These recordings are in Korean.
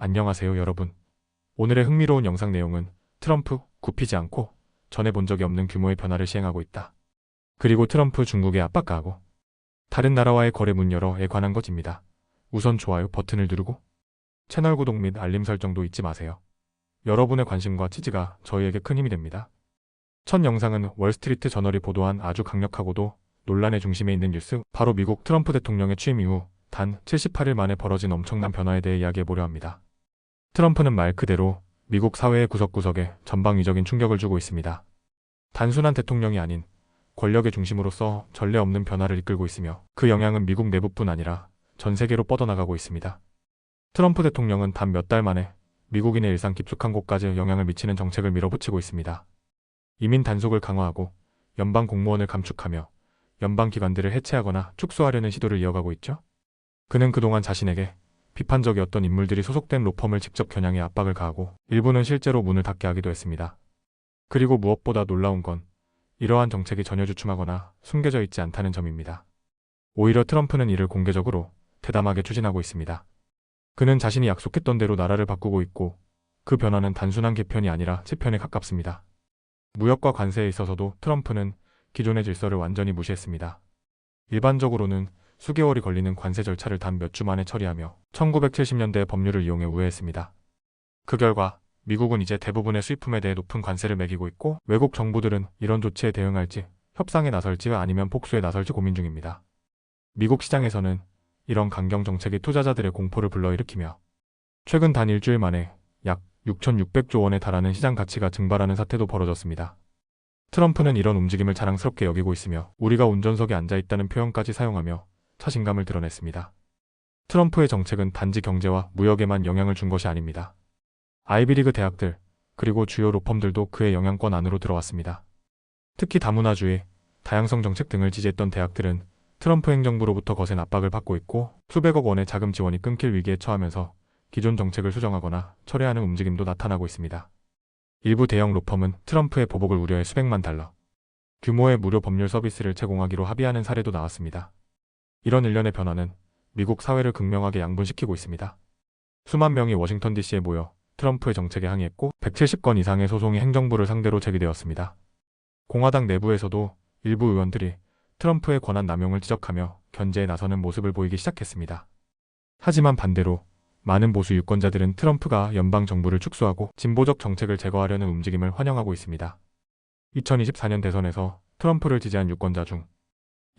안녕하세요 여러분. 오늘의 흥미로운 영상 내용은 트럼프 굽히지 않고 전에 본 적이 없는 규모의 변화를 시행하고 있다. 그리고 트럼프 중국에 압박가하고 다른 나라와의 거래 문 열어에 관한 것입니다. 우선 좋아요 버튼을 누르고 채널 구독 및 알림 설정도 잊지 마세요. 여러분의 관심과 지지가 저희에게 큰 힘이 됩니다. 첫 영상은 월스트리트 저널이 보도한 아주 강력하고도 논란의 중심에 있는 뉴스, 바로 미국 트럼프 대통령의 취임 이후 단 78일 만에 벌어진 엄청난 변화에 대해 이야기해보려 합니다. 트럼프는 말 그대로 미국 사회의 구석구석에 전방위적인 충격을 주고 있습니다. 단순한 대통령이 아닌 권력의 중심으로서 전례 없는 변화를 이끌고 있으며 그 영향은 미국 내부뿐 아니라 전 세계로 뻗어나가고 있습니다. 트럼프 대통령은 단 몇 달 만에 미국인의 일상 깊숙한 곳까지 영향을 미치는 정책을 밀어붙이고 있습니다. 이민 단속을 강화하고 연방 공무원을 감축하며 연방 기관들을 해체하거나 축소하려는 시도를 이어가고 있죠. 그는 그동안 자신에게 비판적이었던 인물들이 소속된 로펌을 직접 겨냥해 압박을 가하고 일부는 실제로 문을 닫게 하기도 했습니다. 그리고 무엇보다 놀라운 건 이러한 정책이 전혀 주춤하거나 숨겨져 있지 않다는 점입니다. 오히려 트럼프는 이를 공개적으로 대담하게 추진하고 있습니다. 그는 자신이 약속했던 대로 나라를 바꾸고 있고 그 변화는 단순한 개편이 아니라 재편에 가깝습니다. 무역과 관세에 있어서도 트럼프는 기존의 질서를 완전히 무시했습니다. 일반적으로는 수개월이 걸리는 관세 절차를 단 몇 주 만에 처리하며 1970년대의 법률을 이용해 우회했습니다. 그 결과 미국은 이제 대부분의 수입품에 대해 높은 관세를 매기고 있고 외국 정부들은 이런 조치에 대응할지 협상에 나설지 아니면 복수에 나설지 고민 중입니다. 미국 시장에서는 이런 강경 정책이 투자자들의 공포를 불러일으키며 최근 단 일주일 만에 약 6,600조 원에 달하는 시장 가치가 증발하는 사태도 벌어졌습니다. 트럼프는 이런 움직임을 자랑스럽게 여기고 있으며 우리가 운전석에 앉아있다는 표현까지 사용하며 자신감을 드러냈습니다. 트럼프의 정책은 단지 경제와 무역에만 영향을 준 것이 아닙니다. 아이비리그 대학들 그리고 주요 로펌들도 그의 영향권 안으로 들어왔습니다. 특히 다문화주의, 다양성 정책 등을 지지했던 대학들은 트럼프 행정부로부터 거센 압박을 받고 있고 수백억 원의 자금 지원이 끊길 위기에 처하면서 기존 정책을 수정하거나 철회하는 움직임도 나타나고 있습니다. 일부 대형 로펌은 트럼프의 보복을 우려해 수백만 달러 규모의 무료 법률 서비스를 제공하기로 합의하는 사례도 나왔습니다. 이런 일련의 변화는 미국 사회를 극명하게 양분시키고 있습니다. 수만 명이 워싱턴 DC에 모여 트럼프의 정책에 항의했고 170건 이상의 소송이 행정부를 상대로 제기되었습니다. 공화당 내부에서도 일부 의원들이 트럼프의 권한 남용을 지적하며 견제에 나서는 모습을 보이기 시작했습니다. 하지만 반대로 많은 보수 유권자들은 트럼프가 연방 정부를 축소하고 진보적 정책을 제거하려는 움직임을 환영하고 있습니다. 2024년 대선에서 트럼프를 지지한 유권자 중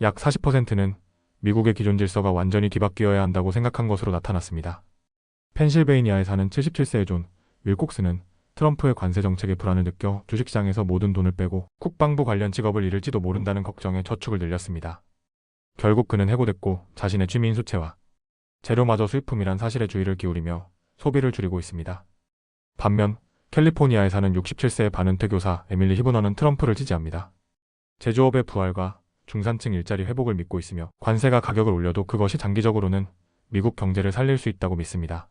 약 40%는 미국의 기존 질서가 완전히 뒤바뀌어야 한다고 생각한 것으로 나타났습니다. 펜실베이니아에 사는 77세의 존 윌콕스는 트럼프의 관세 정책의 불안을 느껴 주식시장에서 모든 돈을 빼고 국방부 관련 직업을 잃을지도 모른다는 걱정에 저축을 늘렸습니다. 결국 그는 해고됐고 자신의 취미인 수채화, 재료마저 수입품이란 사실에 주의를 기울이며 소비를 줄이고 있습니다. 반면 캘리포니아에 사는 67세의 반은퇴 교사 에밀리 히브너는 트럼프를 지지합니다. 제조업의 부활과 중산층 일자리 회복을 믿고 있으며 관세가 가격을 올려도 그것이 장기적으로는 미국 경제를 살릴 수 있다고 믿습니다.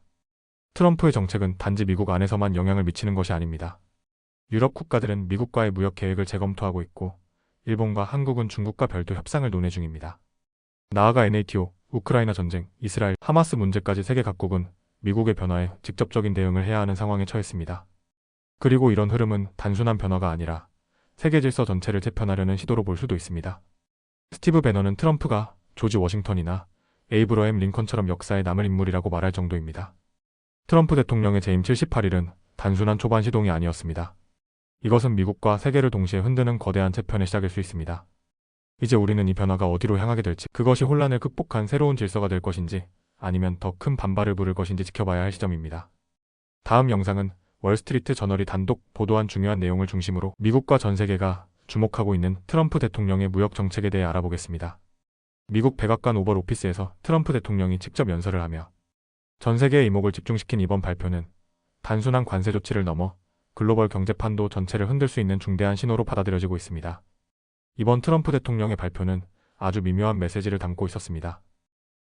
트럼프의 정책은 단지 미국 안에서만 영향을 미치는 것이 아닙니다. 유럽 국가들은 미국과의 무역 계획을 재검토하고 있고 일본과 한국은 중국과 별도 협상을 논의 중입니다. 나아가 NATO, 우크라이나 전쟁, 이스라엘, 하마스 문제까지 세계 각국은 미국의 변화에 직접적인 대응을 해야 하는 상황에 처했습니다. 그리고 이런 흐름은 단순한 변화가 아니라 세계 질서 전체를 재편하려는 시도로 볼 수도 있습니다. 스티브 배너는 트럼프가 조지 워싱턴이나 에이브러햄 링컨처럼 역사에 남을 인물이라고 말할 정도입니다. 트럼프 대통령의 재임 78일은 단순한 초반 시동이 아니었습니다. 이것은 미국과 세계를 동시에 흔드는 거대한 재편의 시작일 수 있습니다. 이제 우리는 이 변화가 어디로 향하게 될지, 그것이 혼란을 극복한 새로운 질서가 될 것인지 아니면 더 큰 반발을 부를 것인지 지켜봐야 할 시점입니다. 다음 영상은 월스트리트 저널이 단독 보도한 중요한 내용을 중심으로 미국과 전 세계가 주목하고 있는 트럼프 대통령의 무역 정책에 대해 알아보겠습니다. 미국 백악관 오벌 오피스에서 트럼프 대통령이 직접 연설을 하며 전 세계의 이목을 집중시킨 이번 발표는 단순한 관세 조치를 넘어 글로벌 경제판도 전체를 흔들 수 있는 중대한 신호로 받아들여지고 있습니다. 이번 트럼프 대통령의 발표는 아주 미묘한 메시지를 담고 있었습니다.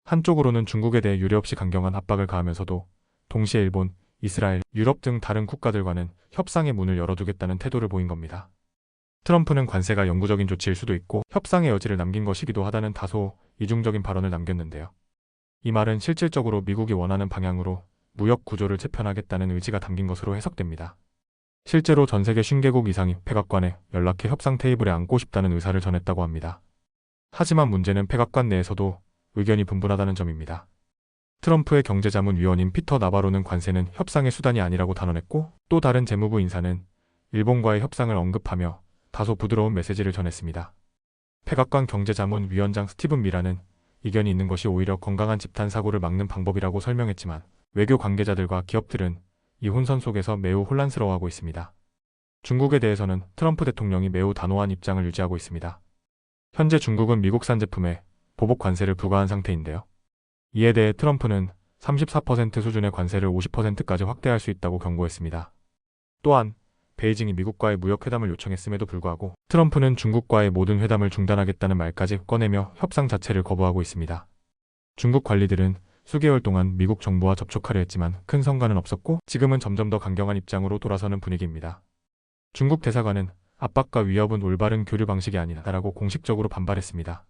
한쪽으로는 중국에 대해 유례없이 강경한 압박을 가하면서도 동시에 일본, 이스라엘, 유럽 등 다른 국가들과는 협상의 문을 열어두겠다는 태도를 보인 겁니다. 트럼프는 관세가 영구적인 조치일 수도 있고 협상의 여지를 남긴 것이기도 하다는 다소 이중적인 발언을 남겼는데요. 이 말은 실질적으로 미국이 원하는 방향으로 무역 구조를 재편하겠다는 의지가 담긴 것으로 해석됩니다. 실제로 전 세계 50개국 이상이 백악관에 연락해 협상 테이블에 앉고 싶다는 의사를 전했다고 합니다. 하지만 문제는 백악관 내에서도 의견이 분분하다는 점입니다. 트럼프의 경제자문위원인 피터 나바로는 관세는 협상의 수단이 아니라고 단언했고, 또 다른 재무부 인사는 일본과의 협상을 언급하며 다소 부드러운 메시지를 전했습니다. 백악관 경제자문위원장 스티븐 미라는 이견이 있는 것이 오히려 건강한 집단 사고를 막는 방법이라고 설명했지만, 외교 관계자들과 기업들은 이 혼선 속에서 매우 혼란스러워하고 있습니다. 중국에 대해서는 트럼프 대통령이 매우 단호한 입장을 유지하고 있습니다. 현재 중국은 미국산 제품에 보복 관세를 부과한 상태인데요. 이에 대해 트럼프는 34% 수준의 관세를 50%까지 확대할 수 있다고 경고했습니다. 또한 베이징이 미국과의 무역회담을 요청했음에도 불구하고 트럼프는 중국과의 모든 회담을 중단하겠다는 말까지 꺼내며 협상 자체를 거부하고 있습니다. 중국 관리들은 수개월 동안 미국 정부와 접촉하려 했지만 큰 성과는 없었고, 지금은 점점 더 강경한 입장으로 돌아서는 분위기입니다. 중국 대사관은 압박과 위협은 올바른 교류 방식이 아니다라고 공식적으로 반발했습니다.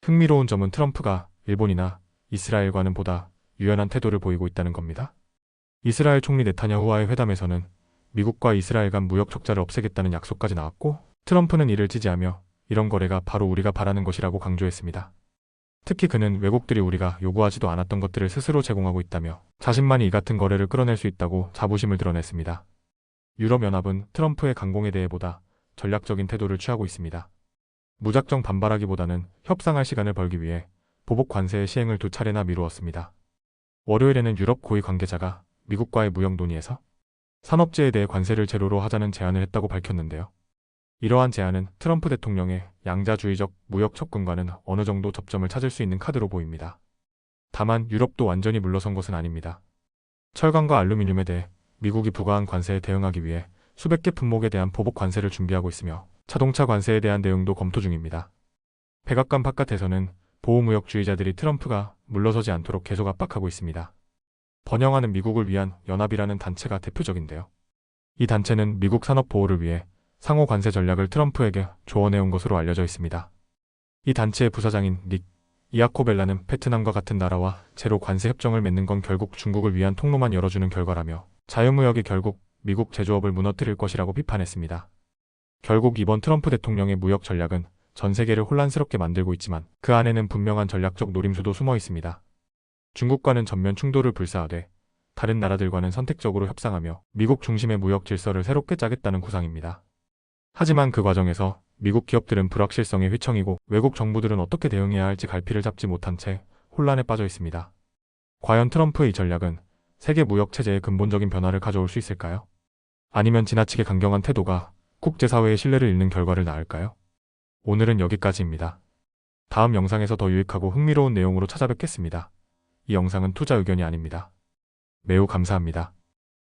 흥미로운 점은 트럼프가 일본이나 이스라엘과는 보다 유연한 태도를 보이고 있다는 겁니다. 이스라엘 총리 네타냐후와의 회담에서는 미국과 이스라엘 간 무역 적자를 없애겠다는 약속까지 나왔고, 트럼프는 이를 지지하며 이런 거래가 바로 우리가 바라는 것이라고 강조했습니다. 특히 그는 외국들이 우리가 요구하지도 않았던 것들을 스스로 제공하고 있다며 자신만이 이 같은 거래를 끌어낼 수 있다고 자부심을 드러냈습니다. 유럽연합은 트럼프의 강공에 대해 보다 전략적인 태도를 취하고 있습니다. 무작정 반발하기보다는 협상할 시간을 벌기 위해 보복 관세의 시행을 2차례나 미루었습니다. 월요일에는 유럽 고위 관계자가 미국과의 무역 논의에서 산업재에 대해 관세를 제로로 하자는 제안을 했다고 밝혔는데요. 이러한 제안은 트럼프 대통령의 양자주의적 무역 접근과는 어느 정도 접점을 찾을 수 있는 카드로 보입니다. 다만 유럽도 완전히 물러선 것은 아닙니다. 철강과 알루미늄에 대해 미국이 부과한 관세에 대응하기 위해 수백 개 품목에 대한 보복 관세를 준비하고 있으며 자동차 관세에 대한 내용도 검토 중입니다. 백악관 바깥에서는 보호무역주의자들이 트럼프가 물러서지 않도록 계속 압박하고 있습니다. 번영하는 미국을 위한 연합이라는 단체가 대표적인데요. 이 단체는 미국 산업 보호를 위해 상호 관세 전략을 트럼프에게 조언해온 것으로 알려져 있습니다. 이 단체의 부사장인 닉 이아코벨라는 베트남과 같은 나라와 제로 관세 협정을 맺는 건 결국 중국을 위한 통로만 열어주는 결과라며 자유무역이 결국 미국 제조업을 무너뜨릴 것이라고 비판했습니다. 결국 이번 트럼프 대통령의 무역 전략은 전 세계를 혼란스럽게 만들고 있지만 그 안에는 분명한 전략적 노림수도 숨어 있습니다. 중국과는 전면 충돌을 불사하되 다른 나라들과는 선택적으로 협상하며 미국 중심의 무역 질서를 새롭게 짜겠다는 구상입니다. 하지만 그 과정에서 미국 기업들은 불확실성에 휘청이고 외국 정부들은 어떻게 대응해야 할지 갈피를 잡지 못한 채 혼란에 빠져 있습니다. 과연 트럼프의 이 전략은 세계 무역 체제에 근본적인 변화를 가져올 수 있을까요? 아니면 지나치게 강경한 태도가 국제사회의 신뢰를 잃는 결과를 낳을까요? 오늘은 여기까지입니다. 다음 영상에서 더 유익하고 흥미로운 내용으로 찾아뵙겠습니다. 이 영상은 투자 의견이 아닙니다. 매우 감사합니다.